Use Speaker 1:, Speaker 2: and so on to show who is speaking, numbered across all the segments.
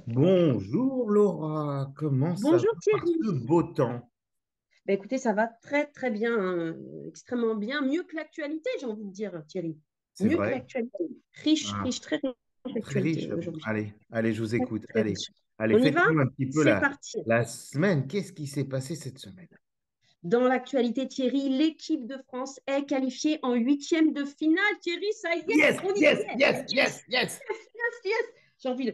Speaker 1: Bonjour Laura, comment ça va
Speaker 2: Bonjour
Speaker 1: par ce
Speaker 2: Thierry.
Speaker 1: beau temps?
Speaker 2: Écoutez, ça va très très bien, hein, extrêmement bien, mieux que l'actualité, j'ai envie de dire Thierry.
Speaker 1: C'est
Speaker 2: Mieux que
Speaker 1: vrai?
Speaker 2: l'actualité. Riche,
Speaker 1: Ah,
Speaker 2: riche, très riche
Speaker 1: très
Speaker 2: d'actualité
Speaker 1: riche.
Speaker 2: aujourd'hui.
Speaker 1: Allez, allez, je vous
Speaker 2: Très,
Speaker 1: écoute.
Speaker 2: très
Speaker 1: Allez,
Speaker 2: riche.
Speaker 1: allez,
Speaker 2: On y va?
Speaker 1: faites-nous un petit peu
Speaker 2: C'est
Speaker 1: la,
Speaker 2: parti.
Speaker 1: la semaine. Qu'est-ce qui s'est passé cette semaine?
Speaker 2: Dans l'actualité, Thierry, l'équipe de France est qualifiée en huitième de finale. Thierry, ça y est,
Speaker 1: Yes,
Speaker 2: on y
Speaker 1: yes,
Speaker 2: est.
Speaker 1: yes,
Speaker 2: Yes,
Speaker 1: yes, yes.
Speaker 2: yes, yes. J'ai envie de,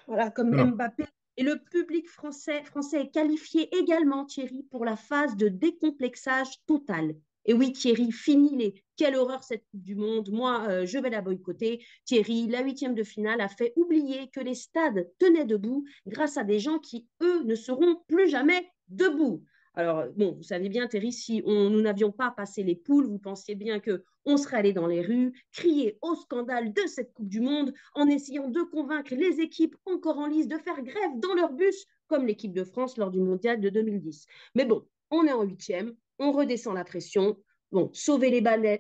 Speaker 2: voilà, comme
Speaker 1: Non,
Speaker 2: Mbappé. Et le public français est qualifié également, Thierry, pour la phase de décomplexage total. Et oui, Thierry, fini les. Quelle horreur cette Coupe du Monde. Moi, je vais la boycotter. Thierry, la huitième de finale a fait oublier que les stades tenaient debout grâce à des gens qui, eux, ne seront plus jamais debout. Alors, bon, vous savez bien, Thierry, si nous n'avions pas passé les poules, vous pensiez bien que on serait allé dans les rues, crier au scandale de cette Coupe du Monde en essayant de convaincre les équipes encore en lice de faire grève dans leur bus, comme l'équipe de France lors du mondial de 2010. Mais bon, on est en huitième, on redescend la pression. Bon, sauver les baleines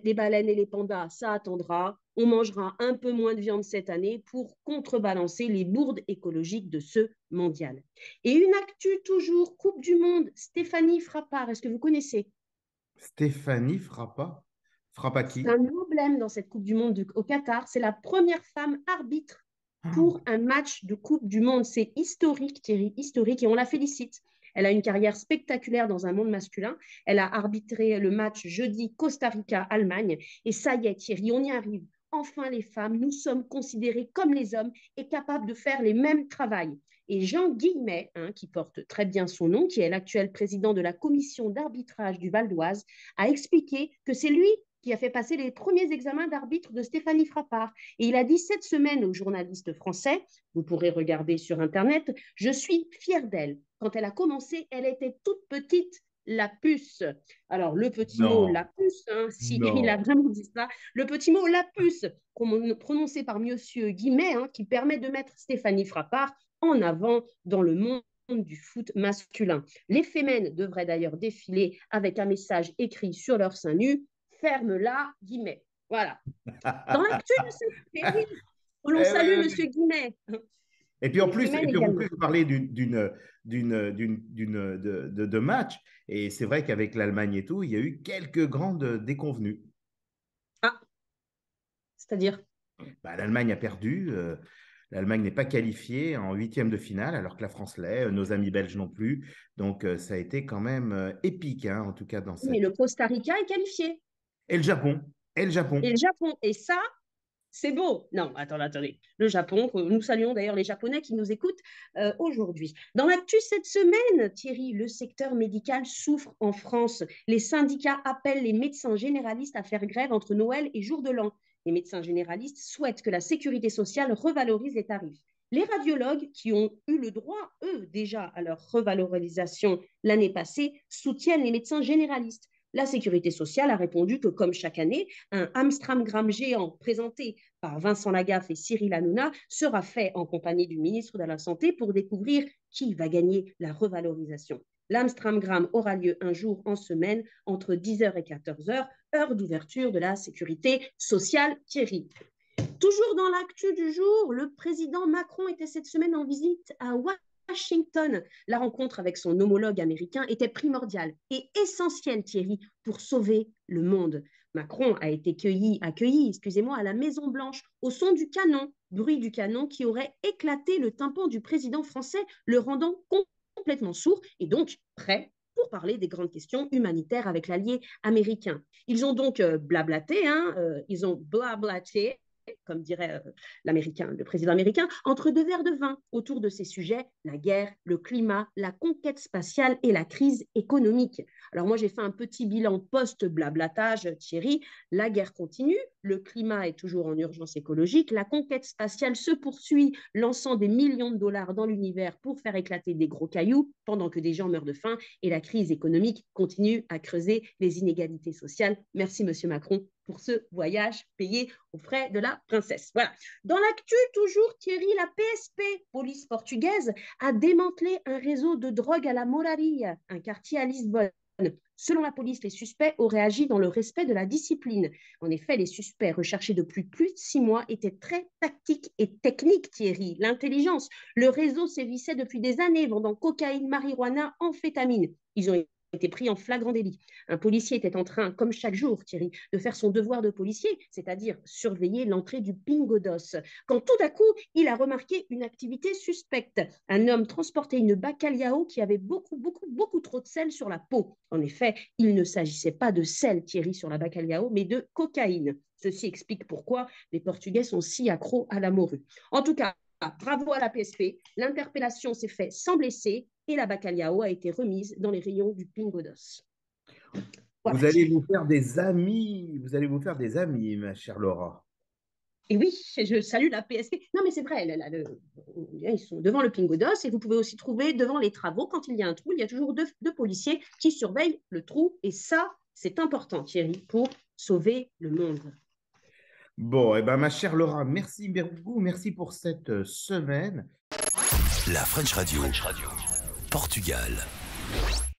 Speaker 2: et les pandas, ça attendra. On mangera un peu moins de viande cette année pour contrebalancer les bourdes écologiques de ce mondial. Et une actu toujours, Coupe du Monde, Stéphanie Frappard, est-ce que vous connaissez?
Speaker 1: Stéphanie Frappa. Frappa
Speaker 2: C'est
Speaker 1: qui?
Speaker 2: un emblème dans cette Coupe du Monde au Qatar. C'est la première femme arbitre
Speaker 1: Ah,
Speaker 2: pour un match de Coupe du Monde. C'est historique, Thierry, historique, et on la félicite. Elle a une carrière spectaculaire dans un monde masculin. Elle a arbitré le match jeudi Costa Rica-Allemagne. Et ça y est, Thierry, on y arrive. Enfin, les femmes, nous sommes considérées comme les hommes et capables de faire les mêmes travails. Et Jean Guillemet, hein, qui porte très bien son nom, qui est l'actuel président de la commission d'arbitrage du Val d'Oise, a expliqué que c'est lui qui a fait passer les premiers examens d'arbitre de Stéphanie Frappard. Et il a dit cette semaine aux journalistes français, vous pourrez regarder sur Internet, je suis fier d'elle. Quand elle a commencé, elle était toute petite, la puce. Alors, le petit mot la
Speaker 1: non,
Speaker 2: puce, hein, si il a
Speaker 1: non.
Speaker 2: vraiment dit ça, le petit mot la puce, prononcé par Monsieur Guimet, hein, qui permet de mettre Stéphanie Frappard en avant dans le monde du foot masculin. Les femmes devraient d'ailleurs défiler avec un message écrit sur leur sein nu, ferme-la, Guimet. Voilà. Dans l'actu de cette série, l'on
Speaker 1: Eh
Speaker 2: salue
Speaker 1: ouais,
Speaker 2: Monsieur Guimet.
Speaker 1: Et puis
Speaker 2: Et
Speaker 1: en
Speaker 2: les
Speaker 1: plus,
Speaker 2: femmes
Speaker 1: et puis en plus,
Speaker 2: également.
Speaker 1: vous parlez de match. Et c'est vrai qu'avec l'Allemagne et tout, il y a eu quelques grandes déconvenues.
Speaker 2: Ah, c'est-à-dire,
Speaker 1: Bah, l'Allemagne a perdu. L'Allemagne n'est pas qualifiée en huitième de finale, alors que la France l'est. Nos amis belges non plus. Donc ça a été quand même épique, hein, en tout cas dans
Speaker 2: mais
Speaker 1: cette.
Speaker 2: le Costa Rica est qualifié.
Speaker 1: Et le Japon. Et le
Speaker 2: Et
Speaker 1: Japon.
Speaker 2: le Japon. Et ça, c'est beau. Non, attendez. Le Japon, nous saluons d'ailleurs les Japonais qui nous écoutent aujourd'hui. Dans l'actu cette semaine, Thierry, le secteur médical souffre en France. Les syndicats appellent les médecins généralistes à faire grève entre Noël et Jour de l'An. Les médecins généralistes souhaitent que la sécurité sociale revalorise les tarifs. Les radiologues, qui ont eu le droit, eux, déjà à leur revalorisation l'année passée, soutiennent les médecins généralistes. La sécurité sociale a répondu que, comme chaque année, un Amstramgram géant présenté par Vincent Lagaffe et Cyril Hanouna sera fait en compagnie du ministre de la Santé pour découvrir qui va gagner la revalorisation. L'Amstramgram aura lieu un jour en semaine entre 10h et 14h, heure d'ouverture de la sécurité sociale. Thierry. Toujours dans l'actu du jour, le président Macron était cette semaine en visite à Washington. La rencontre avec son homologue américain était primordiale et essentielle, Thierry, pour sauver le monde. Macron a été accueilli à la Maison Blanche au son du canon, bruit du canon qui aurait éclaté le tympan du président français, le rendant complètement sourd et donc prêt pour parler des grandes questions humanitaires avec l'allié américain. Ils ont donc blablaté, hein, ils ont blablaté comme dirait l'américain, le président américain, entre deux verres de vin autour de ces sujets, la guerre, le climat, la conquête spatiale et la crise économique. Alors moi, j'ai fait un petit bilan post-blablatage, Thierry. La guerre continue, le climat est toujours en urgence écologique, la conquête spatiale se poursuit, lançant des millions de dollars dans l'univers pour faire éclater des gros cailloux pendant que des gens meurent de faim, et la crise économique continue à creuser les inégalités sociales. Merci, Monsieur Macron, pour ce voyage payé aux frais de la princesse. Voilà. Dans l'actu, toujours, Thierry, la PSP, police portugaise, a démantelé un réseau de drogue à la Moraria, un quartier à Lisbonne. Selon la police, les suspects auraient agi dans le respect de la discipline. En effet, les suspects recherchés depuis plus de 6 mois étaient très tactiques et techniques, Thierry. L'intelligence, le réseau sévissait depuis des années, vendant cocaïne, marijuana, amphétamine. Ils ont été pris en flagrant délit. Un policier était en train, comme chaque jour, Thierry, de faire son devoir de policier, c'est-à-dire surveiller l'entrée du Pingo Dos, quand tout à coup, il a remarqué une activité suspecte. Un homme transportait une bacalhao qui avait beaucoup trop de sel sur la peau. En effet, il ne s'agissait pas de sel, Thierry, sur la bacalhao, mais de cocaïne. Ceci explique pourquoi les Portugais sont si accros à la morue. En tout cas, bravo à la PSP. L'interpellation s'est faite sans blessé et la bacalhao a été remise dans les rayons du Pingo Dos. Voilà,
Speaker 1: Vous allez vous faire des amis, vous allez vous faire des amis, ma chère Laura.
Speaker 2: Et oui, je salue la PSP. Non, mais c'est vrai, ils sont devant le Pingo Dos et vous pouvez aussi trouver devant les travaux, quand il y a un trou, il y a toujours deux policiers qui surveillent le trou. Et ça, c'est important, Thierry, pour sauver le monde.
Speaker 1: Bon, eh ben, ma chère Laura, merci beaucoup, merci pour cette semaine.
Speaker 3: La French Radio, Portugal.